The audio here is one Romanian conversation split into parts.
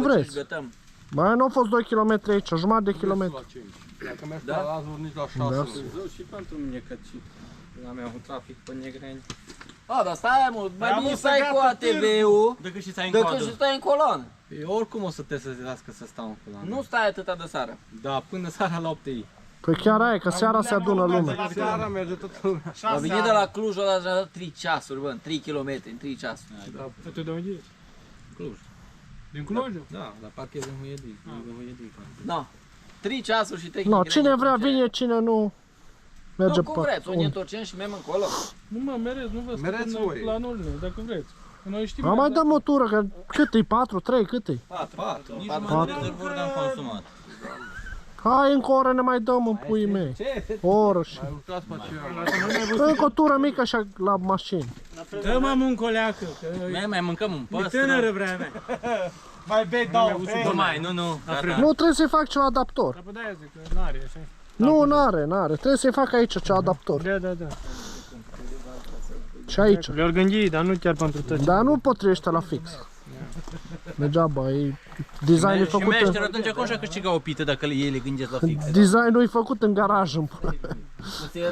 cum vreți. Mai nu au fost 2 km aici, jumătate de kilometru. Dacă mergi pe Lazur, nici la 6 nu. Și pentru mine că la mea un trafic pe Negreni. A, dar stai mult, mai bine să ai cu ATV-ul Decât și stai decât și stai în coloană. Oricum o să te să zicească să stau în coloană. Nu stai atâta de seară. Da, până seara la 8 ei. Păi chiar aia, că seara se adună lumea. Seara merge toată lumea. A venit de la Cluj, o dat 3 ceasuri, bă, 3 km în 3 ceasuri. Tu de unde ești? Cluj. Din Cluj? Da, la parchez în Huiedic. No. 3 ceasuri și 3 No, cine vrea vine, cine nu merge Nu, cum pe vreți, o ne întorcem și mergem încolo. Nu mă, merez, nu vă Mereți spun voi. la Nolne, dacă vreți. Noi știm. Am mai dăm o tură, că cât e? 4, 3, cât e? 4. Nici jumătate de rezervori am consumat. Hai, încă o oră ne mai dăm în puii mei. O oră și... Ai lucrat pe aceea. Încă o tură mică așa la mașină. Dă mă muncoleacă, că Mai mâncăm un e păstră. tânără vremea mea. Mai bei, dau, Nu mai, nu. Gata. Nu, trebuie să-i fac ceva adaptor. Dar pe de-aia zic că n-are, așa. Nu, n-are. Trebuie să-i fac aici ceva adaptor. Da. Și aici. Le-or gândi, dar nu chiar pentru toți. Dar nu potrivește la fix. Degeaba, e designul Și făcut meșter în... atunci cum și-a câștigat o pită dacă ei le gândesc la fix? Designul e făcut în garaj în pula.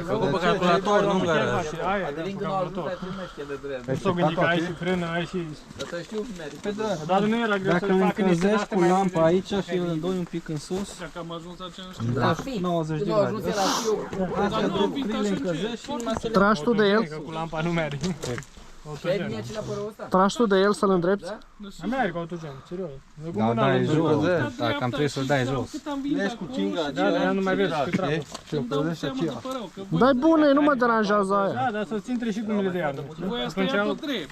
Făcut pe calculator, nu în garaj. Aia, Adelin când au ajuns, ai primește de vreme. ai s-o gândit că ai și frână, ai și... Dar să știu cum merge. Dar nu era greu să Dacă le facă niște încălzești date cu mai lampa mici. aici și îl doi un pic în sus, Dacă am ajuns la ce nu știu. La fi. 90 de Când au ajuns grade. la fiu. Dar nu am venit așa încălzești și numai să le... Tragi tu de el? Că cu lampa nu merge. Și ai bine la părul ăsta? Tragi tu de el să-l îndrepți? Nu merg autogen, serios. Da, dai jos, da, cam trebuie să-l dai jos. Cât am venit Legi cu cinga Da, dar ea nu mai vezi cât trapă. și o călzești aceea. Dai bune, nu mă deranjează aia. Da, dar să-ți intre și gumile de iarnă. Voi asta Atunci ia tot drept.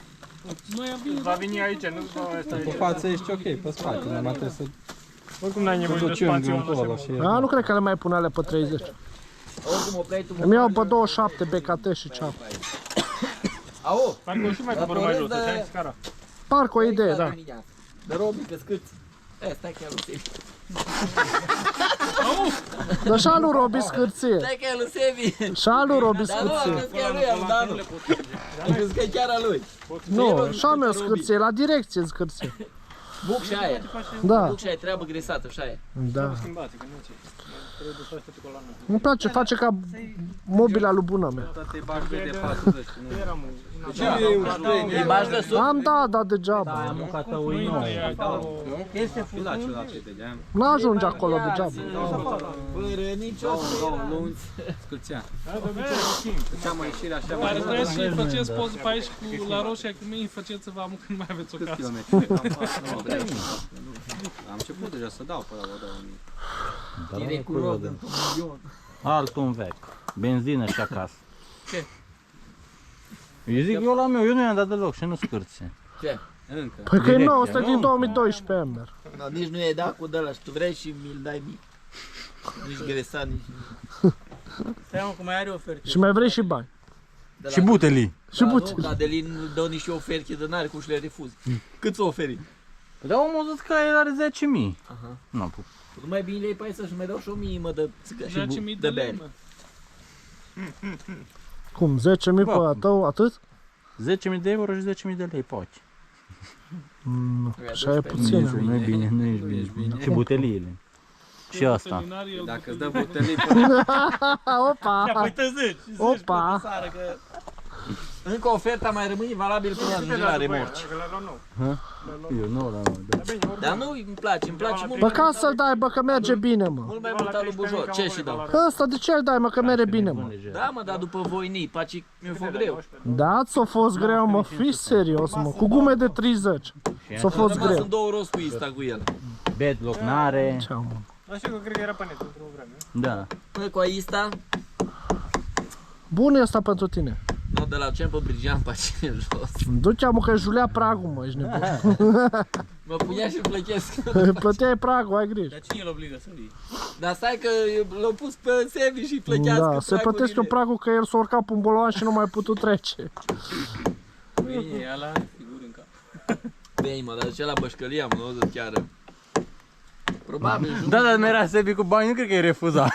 Noi am venit. va veni aici, nu va asta Pe aici. față ești ok, pe spate, numai trebuie să Oricum n-ai nevoie de duci spațiu încolo așa. și... A, nu cred că le mai pune alea pe 30. Oricum o plei tu. Îmi iau pe 27 BKT și ceapă. Au, Parcă o și mai coboră mai jos, așa, scara. Parcă o idee, da. de robi pe scâți. Stai chiar lui Sebi. Dar și alu Robi scârție. Stai că e lui Sebi. Și alu Robi Dar nu, am scârție. crezut că e lui, am dat nu. Am crezut că e chiar a lui. Nu, și am eu scârție, la direcție scârție. Buc și aia. Da, Buc și aia, treabă gresată și aia. da. Schimbați, că nu ce. Trebuie să faci totul la noi. Îmi place, face ca mobila lui bună mea. Toate bagă de 40, nu? Eram Îi bagi de sub? Am dat degeaba. Am mâncat o nouă. Este fulat ciudat de geam. N-ajunge acolo degeaba. Fără nicio luni. Scâlțea. Da, de obicei timp. Făceam o ieșire așa. Dar vreți să-i faceți poză pe aici cu la roșia, că mie îi faceți să vă amuc când mai aveți o Câți casă. kilometri? Am început deja să dau pe la 2000. Direct cu rog într-un milion. Altul un vechi. Benzină și acasă. Ce? Eu zic eu la meu, eu nu i-am dat deloc și nu scârție. Ce? Încă. Păi că e Direct, nou, ăsta e din nu? 2012 Ember. Dar nici nu e dat cu de-ăla și tu vrei și mi-l dai mie. Nici gresat, nici... Stai mă, că mai are oferte. Și mai vrei și bani. De Și butelii. Și puțin. Nu, că Adelin dă niște oferte de n-are cum și le refuzi. Cât ți-o oferi? Păi da, omul zis că el are 10.000. Aha. Nu, Nu mai bine le-ai pe aia să-și mai dau și 1000 mă de țică și 10.000 de de beri. lei, mă. Cum, 10.000 pe a tău, atât? 10.000 de euro și 10.000 de lei pe ochi. Nu, așa e Nu puțin. Nu e bine, nu e bine. Și buteliile. Și asta. Veterinar, el Dacă îți după- dă butelii Opa! Păi te zici. Opa! Încă oferta mai rămâne valabil până ajunge la remorci. Eu nu l-am. Dar nu îmi place mult, Bă, ca să-l dai, bă, că merge bine, mă. mult mai mult al lui Bujor. Ce și dau? Că ăsta de ce îl dai, mă, că merge bine, mă. Da, mă, dar după voinii, paci mi-a fost greu. Da, ți-a fost greu, mă, fii serios, mă, cu gume de 30. Ți-a fost Rămas greu. în 2 rost cu Insta cu el. Bedlock n-are. Ce-am, mă? Așa că cred că era pe net într-o vreme. Da. Păi cu Insta, Bun e asta pentru tine. nu de la Cem pe Brigean, paci în jos. Du-te, mă, că julea pragul, mă, ești nebun. Mă punea și plăchesc. Plăteai pragul, ai grijă. Dar cine îl obligă să vii? Dar stai că l-au pus pe Sebi și plăchească Da, se plătesc eu pragul că el s-a urcat pe un bolovan și nu mai putut trece. Bine, ala figuri în cap. Bine, mă, dar ce la bășcălia, mă, nu zic chiar. Probabil. Da, dar mi-era Sebi cu bani, nu cred că e refuzat.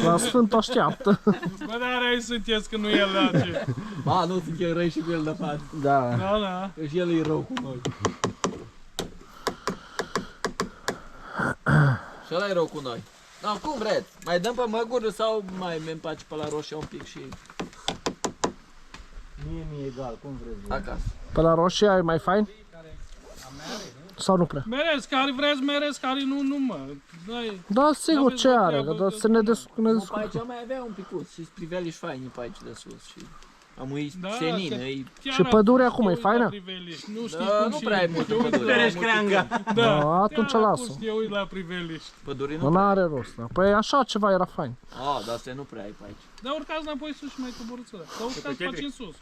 La Sfânt așteaptă. Bă, dar răi sunteți că nu el lace. Ba, nu suntem răi și cu el de față. Da. Da, da. Că și el e rău cu noi. Și ăla e rău cu noi. Da, cum vreți? Mai dăm pe măgură sau mai merg pace pe la roșie un pic și Mie e egal, cum vreți. acasă? Pe la roșie e mai fain? Sau nu prea? Merezi, care vreți, merezi, care nu, mă. Dai. Da, sigur N-aveți ce o are, treabă, dar să ne descurcăm. Nu, pe aici mai avea un picuț și priveliș faini pe aici de sus și am uit Da, senin, că- e... Chiar Și pădurea atunci acum e te uit la faină? priveliș. Nu știi Da, cum nu și prea e multă te uit pădure. la Ferești creanga. Da, Da, atunci chiar lasă. atunci te uit la priveliș. Pădurii Nu nu prea are rost, da. Păi așa ceva era fain. Ah, dar asta nu prea ai pe aici. Dar urcați înapoi sus și mai coborâți ăla. Dar urcați pe aici în sus.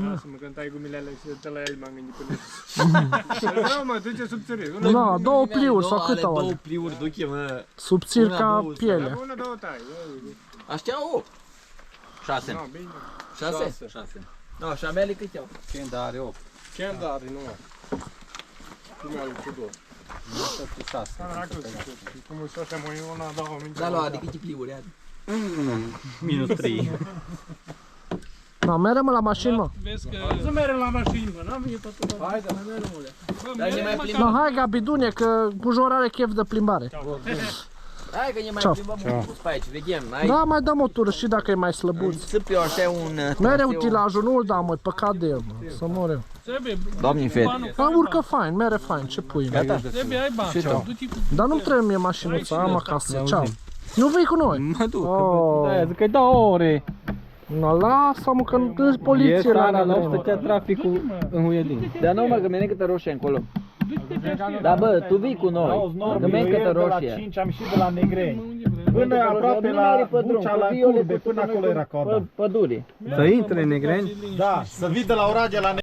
Lasă-mă că tai gumile alea și de la el m-am gândit până. Vreau mă, duce subțire. Da, două pliuri sau Două, câte au două alea? pliuri duche, mă. Subțiri Una, ca două, pielea. Una, două tai. Aștia 8. 6. No, bine. 6? 6. No, și a mele câte au? Kenda are 8. Kenda are, nu. Cum e al Tudor? 6. Cum să așa mai una, două minute. Da, lua, de câte pliuri are? Minus 3. Da, merem la mașină, mă. Vezi că... Să mergem la mașină, mă, n-am venit pe tot. Hai, da. Bă, Dar ne mergi mai măcar- plimbăm. No, hai Gabidune, că Bujor are chef de plimbare. Hai că ne mai Ciao. plimbăm un pic pe aici, veghem. Hai, Da, mai dăm o tură și dacă e mai slăbuț. țâp eu așa un Mereu traseu. utilajul, nu-l da, mă, păcat de el, mă, să mor eu. Trebuie, Doamne, fete. banul, Da, urcă fain, mere fain, ce pui, mă. Gata? Trebuie, ai bani. Du-te cu... Dar nu trebuie mie mașinuța, am acasă, ceau. Nu vii cu noi? Mă duc. Oh, Da, zic că-i 2 ore. no, lasă-mă că nu sunt poliție la mine. traficul în Huiedin. Dar nu mă, că mi-e câtă roșie încolo. Da, bă, tu vii cu noi. Că mi-e câtă roșie. 5 am și de la Negreni. Unde vrei? Până aproape la Bucea, la Curbe, până acolo era coada. Pădure. Să intre în Negreni. Da, să vii de la Oradea la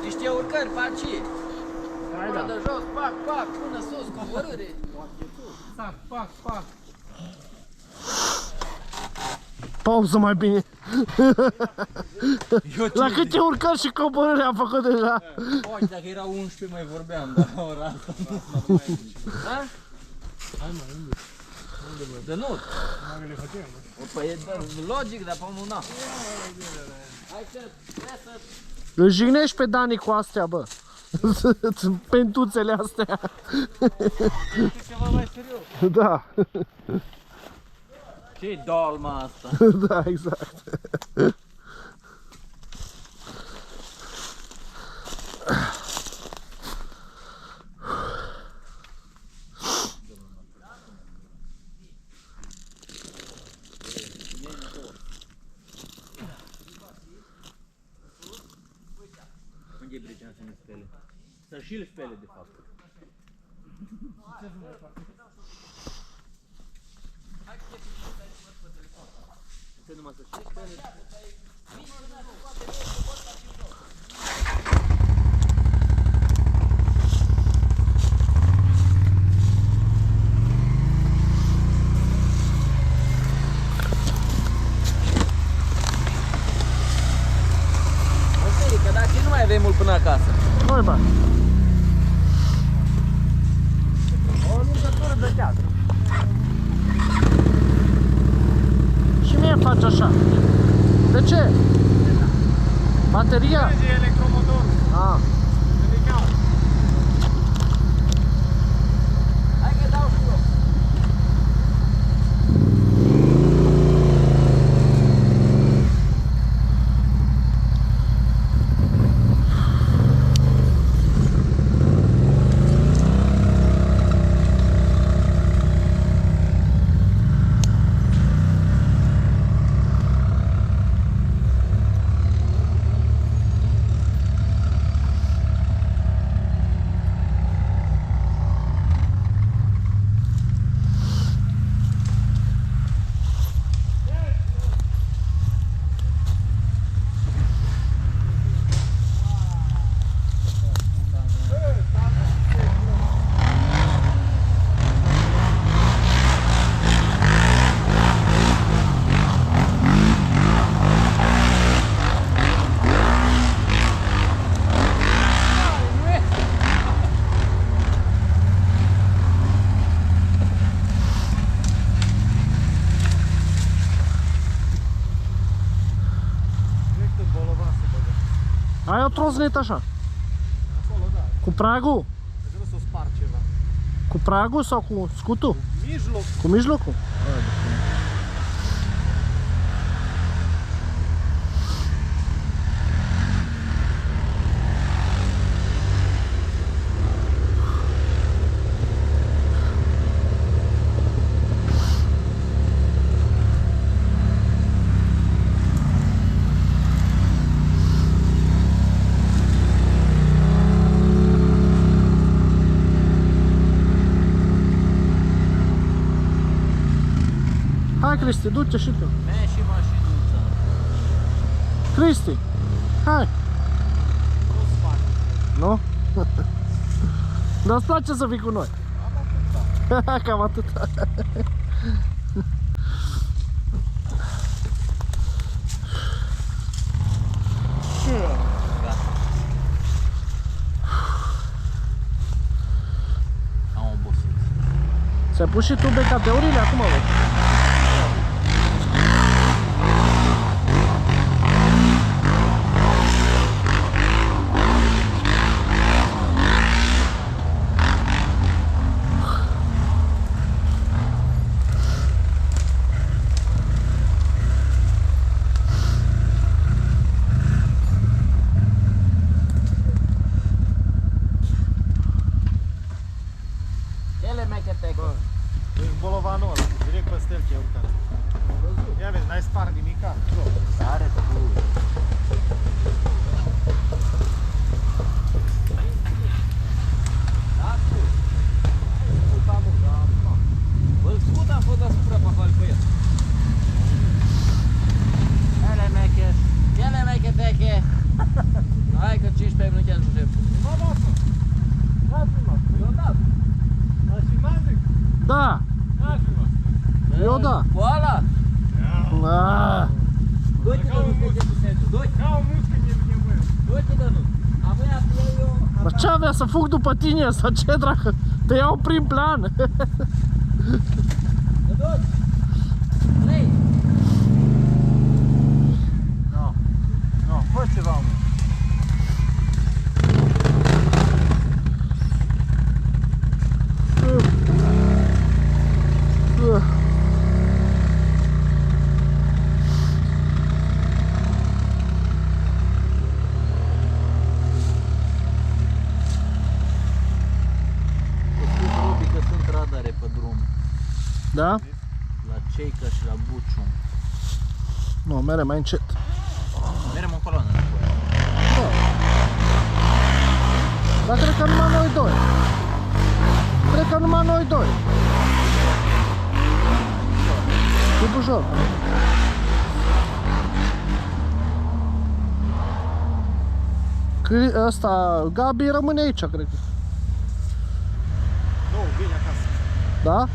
Niște urcări, paci. Până de jos, pac, pac, până sus, coborâre. Pac, pac, pac. Pauză mai bine. La câte urcări și coborâri am făcut deja? Oai, dacă era 11 mai vorbeam, dar la ora asta nu mai Da? De nu. Păi e logic, dar pe unul na. Hai că trebuie să... Îl jignești pe Dani cu astea, bă. Pentuțele astea. ceva mai serios. Da, Ce-i dolma asta? da, exact. Unde e Brecean să ne spele? Să și-l spele, de fapt. Să numai să și spele. Ok, că dacă nu mai avem mult până acasă. Noi, bă. O lungătură de teatru. Și mie îmi faci așa. De ce? Bateria? E electromotor. Ah. Delicat. Hai că dau și eu. Ai o trosnetă așa? Acolo, da. Cu pragul? Dacă nu s-o spar ceva. Cu pragul sau cu scutul? Mijloc. Cu mijlocul? Hai, Cristi, du-te și tu. Mergi și mașinuța. Cristi, hai. Nu? Dar îți place să fii cu noi. Cam atât. Am obosit. Ți-ai pus și tu becateurile acum, bă? Ele mechetecă. Bolovanul ăla, direct pe stele. Dar ce avea să fug după tine sau ce dracu? Te iau prin plan. Nu, fă ceva, mă. Robi că sunt radare pe drum. Da? La Ceica și la Buciu. Nu, mere mai încet. Merem în coloană înapoi. Dar cred că numai noi doi. Cred că numai noi doi. E Bujor. Ăsta, Gabi rămâne aici, cred că. Nu, vine acasă. Da?